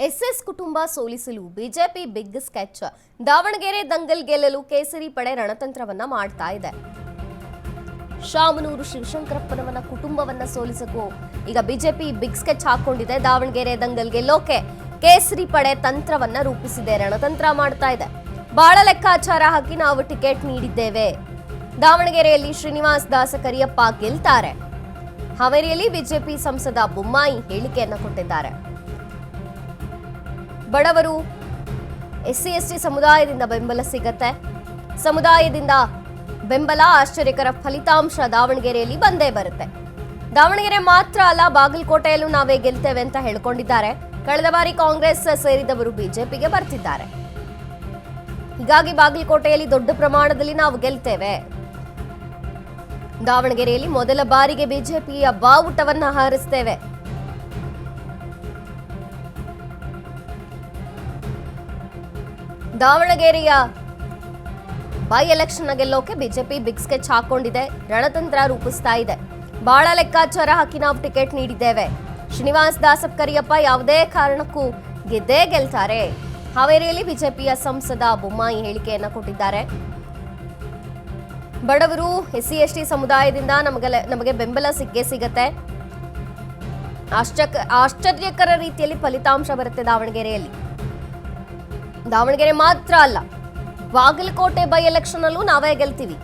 S S ಕುಟುಂಬ ಸೋಲಿಸಲು BJP big sketch. Davanagere ದಂಗಲ್ ಗೆಲ್ಲಲು ಕೇಸರಿ ಪಡೆ ರಣತಂತ್ರವನ್ನ ಮಾಡ್ತಾ ಇದೆ. ಶಾಮನೂರು ಶಿವಶಂಕರಪ್ಪನವರ ಕುಟುಂಬವನ್ನ ಸೋಲಿಸಲು ಈಗ ಬಿಜೆಪಿ ಬಿಗ್ ಸ್ಕೆಚ್ ಹಾಕೊಂಡಿದೆ. ದಾವಣಗೆರೆ ದಂಗಲ್ ಗೆಲ್ಲೋಕೆ ಕೇಸರಿ ಪಡೆ ತಂತ್ರವನ್ನ ರೂಪಿಸಿದೆ, ರಣತಂತ್ರ ಮಾಡ್ತಾ ಇದೆ. ಬಾಳ ಲೆಕ್ಕಾಚಾರ ಹಾಕಿ ನಾವು ಟಿಕೆಟ್ ನೀಡಿದ್ದೇವೆ. ದಾವಣಗೆರೆಯಲ್ಲಿ ಶ್ರೀನಿವಾಸ್ ದಾಸ ಕರಿಯಪ್ಪ ಗೆಲ್ತಾರೆ. ಹಾವೇರಿಯಲ್ಲಿ ಬಿಜೆಪಿ ಸಂಸದ ಬೊಮ್ಮಾಯಿ ಹೇಳಿಕೆಯನ್ನ ಕೊಟ್ಟಿದ್ದಾರೆ. ಬಡವರು ಎಸ್ಸಿ ಎಸ್ಟಿ ಸಮುದಾಯದಿಂದ ಬೆಂಬಲ ಸಿಗತ್ತೆ. ಸಮುದಾಯದಿಂದ ಬೆಂಬಲ, ಆಶ್ಚರ್ಯಕರ ಫಲಿತಾಂಶ ದಾವಣಗೆರೆಯಲ್ಲಿ ಬಂದೇ ಬರುತ್ತೆ. ದಾವಣಗೆರೆ ಮಾತ್ರ ಅಲ್ಲ, ಬಾಗಲಕೋಟೆಯಲ್ಲೂ ನಾವೇ ಗೆಲ್ತೇವೆ ಅಂತ ಹೇಳ್ಕೊಂಡಿದ್ದಾರೆ. ಕಳೆದ ಬಾರಿ ಕಾಂಗ್ರೆಸ್ ಸೇರಿದವರು ಬಿಜೆಪಿಗೆ ಬರ್ತಿದ್ದಾರೆ. ಹೀಗಾಗಿ ಬಾಗಲಕೋಟೆಯಲ್ಲಿ ದೊಡ್ಡ ಪ್ರಮಾಣದಲ್ಲಿ ನಾವು ಗೆಲ್ತೇವೆ. ದಾವಣಗೆರೆಯಲ್ಲಿ ಮೊದಲ ಬಾರಿಗೆ ಬಿಜೆಪಿಯ ಬಾವುಟವನ್ನ ಹಾರಿಸ್ತೇವೆ. ದಾವಣಗೆರೆಯ ಬೈ ಎಲೆಕ್ಷನ್ ಗೆಲ್ಲೋಕೆ ಬಿಜೆಪಿ ಬಿಗ್ ಸ್ಕೆಚ್ ಹಾಕೊಂಡಿದೆ, ರಣತಂತ್ರ ರೂಪಿಸ್ತಾ ಇದೆ. ಬಾಳ ಲೆಕ್ಕಾಚಾರ ಹಾಕಿ ನಾವು ಟಿಕೆಟ್ ನೀಡಿದ್ದೇವೆ. ಶ್ರೀನಿವಾಸ್ ದಾಸ ಕರಿಯಪ್ಪ ಯಾವುದೇ ಕಾರಣಕ್ಕೂ ಗೆದ್ದೇ ಗೆಲ್ತಾರೆ. ಹಾವೇರಿಯಲ್ಲಿ ಬಿಜೆಪಿಯ ಸಂಸದ ಬೊಮ್ಮಾಯಿ ಹೇಳಿಕೆಯನ್ನ ಕೊಟ್ಟಿದ್ದಾರೆ. ಬಡವರು ಎಸ್ಸಿ ಎಸ್ಟಿ ಸಮುದಾಯದಿಂದ ನಮಗೆ ಬೆಂಬಲ ಸಿಗತ್ತೆ. ಆಶ್ಚರ್ಯಕರ ರೀತಿಯಲ್ಲಿ ಫಲಿತಾಂಶ ಬರುತ್ತೆ ದಾವಣಗೆರೆಯಲ್ಲಿ. ದಾವಣಗೆರೆ ಮಾತ್ರ ಅಲ್ಲ, ಬಾಗಲಕೋಟೆ ಬೈ ಎಲೆಕ್ಷನ್ ಅಲ್ಲೂ ನಾವೇ ಗೆಲ್ತೀವಿ.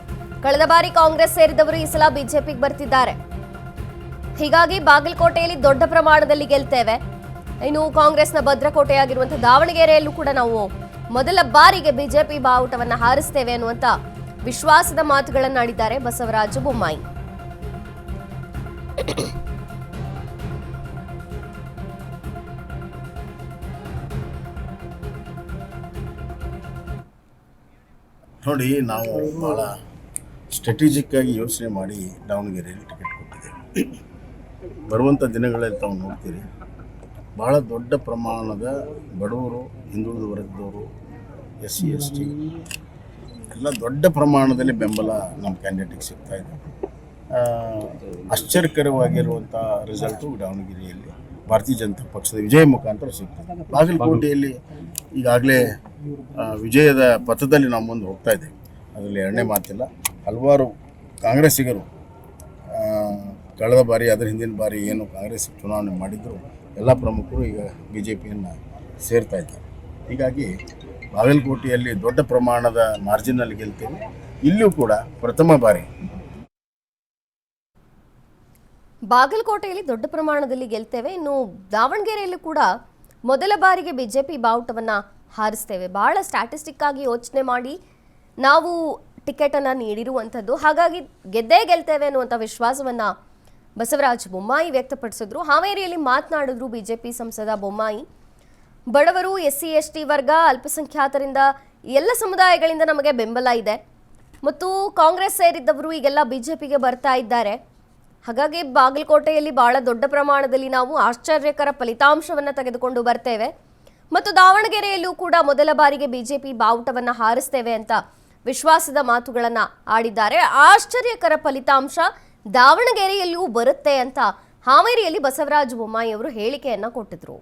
ಕಳೆದ ಬಾರಿ ಕಾಂಗ್ರೆಸ್ ಸೇರಿದವರು ಈ ಸಲ ಬಿಜೆಪಿಗೆ ಬರ್ತಿದ್ದಾರೆ. ಹೀಗಾಗಿ ಬಾಗಲಕೋಟೆಯಲ್ಲಿ ದೊಡ್ಡ ಪ್ರಮಾಣದಲ್ಲಿ ಗೆಲ್ತೇವೆ. ಇನ್ನು ಕಾಂಗ್ರೆಸ್ನ ಭದ್ರಕೋಟೆಯಾಗಿರುವಂತಹ ದಾವಣಗೆರೆಯಲ್ಲೂ ಕೂಡ ನಾವು ಮೊದಲ ಬಾರಿಗೆ ಬಿಜೆಪಿ ಬಾವುಟವನ್ನ ಹಾರಿಸ್ತೇವೆ ಅನ್ನುವಂತ ವಿಶ್ವಾಸದ ಮಾತುಗಳನ್ನಾಡಿದ್ದಾರೆ ಬಸವರಾಜ ಬೊಮ್ಮಾಯಿ. ನೋಡಿ, ನಾವು ಭಾಳ ಸ್ಟ್ರಾಟಜಿಕ್ ಆಗಿ ಯೋಚನೆ ಮಾಡಿ ದಾವಣಗೆರೆಯಲ್ಲಿ ಟಿಕೆಟ್ ಕೊಟ್ಟಿದ್ದೇವೆ. ಬರುವಂಥ ದಿನಗಳಲ್ಲಿ ತಾವು ನೋಡ್ತೀರಿ, ಭಾಳ ದೊಡ್ಡ ಪ್ರಮಾಣದ ಬಡವರು, ಹಿಂದುಳಿದ ವರ್ಗದವರು, ಎಸ್ಸಿ ಎಸ್ ಟಿ ಎಲ್ಲ ದೊಡ್ಡ ಪ್ರಮಾಣದಲ್ಲಿ ಬೆಂಬಲ ನಮ್ಮ ಕ್ಯಾಂಡಿಡೇಟಿಗೆ ಸಿಗ್ತಾಯಿದೆ. ಆಶ್ಚರ್ಯಕರವಾಗಿರುವಂಥ ರಿಸಲ್ಟು ದಾವಣಗೆರೆಯಲ್ಲಿ ಭಾರತೀಯ ಜನತಾ ಪಕ್ಷದ ವಿಜಯ ಮುಖಾಂತರ ಸಿಗ್ತದೆ. ಬಾಗಲಕೋಟೆಯಲ್ಲಿ ಈಗಾಗಲೇ ವಿಜಯದ ಪಥದಲ್ಲಿ ನಾವು ಮುಂದೆ ಹೋಗ್ತಾ ಇದ್ದೇವೆ, ಅದರಲ್ಲಿ ಎರಡನೇ ಮಾತಿಲ್ಲ. ಹಲವಾರು ಕಾಂಗ್ರೆಸ್ಸಿಗರು ಕಳೆದ ಬಾರಿ, ಅದರ ಹಿಂದಿನ ಬಾರಿ ಏನು ಕಾಂಗ್ರೆಸ್ ಚುನಾವಣೆ ಮಾಡಿದ್ರು, ಎಲ್ಲ ಪ್ರಮುಖರು ಈಗ ಬಿ ಜೆ ಪಿಯನ್ನು ಸೇರ್ತಾ ಇದ್ದಾರೆ. ಹೀಗಾಗಿ ಬಾಗಲಕೋಟೆಯಲ್ಲಿ ದೊಡ್ಡ ಪ್ರಮಾಣದ ಮಾರ್ಜಿನಲ್ಲಿ ಗೆಲ್ತೇವೆ. ಇಲ್ಲೂ ಕೂಡ ಪ್ರಥಮ ಬಾರಿ ಬಾಗಲಕೋಟೆಯಲ್ಲಿ ದೊಡ್ಡ ಪ್ರಮಾಣದಲ್ಲಿ ಗೆಲ್ತೇವೆ. ಇನ್ನು ದಾವಣಗೆರೆಯಲ್ಲೂ ಕೂಡ ಮೊದಲ ಬಾರಿಗೆ ಬಿಜೆಪಿ ಬಾವುಟವನ್ನ ಹಾರಿಸ್ತೇವೆ. ಬಹಳ ಸ್ಟ್ಯಾಟಿಸ್ಟಿಕ್ ಆಗಿ ಯೋಚನೆ ಮಾಡಿ ನಾವು ಟಿಕೆಟ್ ಅನ್ನ ನೀಡಿರುವಂಥದ್ದು. ಹಾಗಾಗಿ ಗೆದ್ದೇ ಗೆಲ್ತೇವೆ ಅನ್ನುವಂಥ ವಿಶ್ವಾಸವನ್ನ ಬಸವರಾಜ ಬೊಮ್ಮಾಯಿ ವ್ಯಕ್ತಪಡಿಸಿದ್ರು. ಹಾವೇರಿಯಲ್ಲಿ ಮಾತನಾಡಿದ್ರು ಬಿಜೆಪಿ ಸಂಸದ ಬೊಮ್ಮಾಯಿ. ಬಡವರು, ಎಸ್ಸಿ ಎಸ್ ಟಿ ವರ್ಗ, ಅಲ್ಪಸಂಖ್ಯಾತರಿಂದ ಎಲ್ಲ ಸಮುದಾಯಗಳಿಂದ ನಮಗೆ ಬೆಂಬಲ ಇದೆ ಮತ್ತು ಕಾಂಗ್ರೆಸ್ ಸೇರಿದ್ದವರು ಈಗೆಲ್ಲ ಬಿಜೆಪಿಗೆ ಬರ್ತಾ ಇದ್ದಾರೆ. ಹಾಗಾಗಿ ಬಾಗಲಕೋಟೆಯಲ್ಲಿ ಬಹಳ ದೊಡ್ಡ ಪ್ರಮಾಣದಲ್ಲಿ ನಾವು ಆಶ್ಚರ್ಯಕರ ಫಲಿತಾಂಶವನ್ನು ತೆಗೆದುಕೊಂಡು ಬರ್ತೇವೆ ಮತ್ತು ದಾವಣಗೆರೆಯಲ್ಲೂ ಕೂಡ ಮೊದಲ ಬಾರಿಗೆ ಬಿಜೆಪಿ ಬಾವುಟವನ್ನು ಹಾರಿಸ್ತೇವೆ ಅಂತ ವಿಶ್ವಾಸದ ಮಾತುಗಳನ್ನು ಆಡಿದ್ದಾರೆ. ಆಶ್ಚರ್ಯಕರ ಫಲಿತಾಂಶ ದಾವಣಗೆರೆಯಲ್ಲೂ ಬರುತ್ತೆ ಅಂತ ಹಾವೇರಿಯಲ್ಲಿ ಬಸವರಾಜ ಬೊಮ್ಮಾಯಿ ಅವರು ಹೇಳಿಕೆಯನ್ನ ಕೊಟ್ಟಿದ್ರು.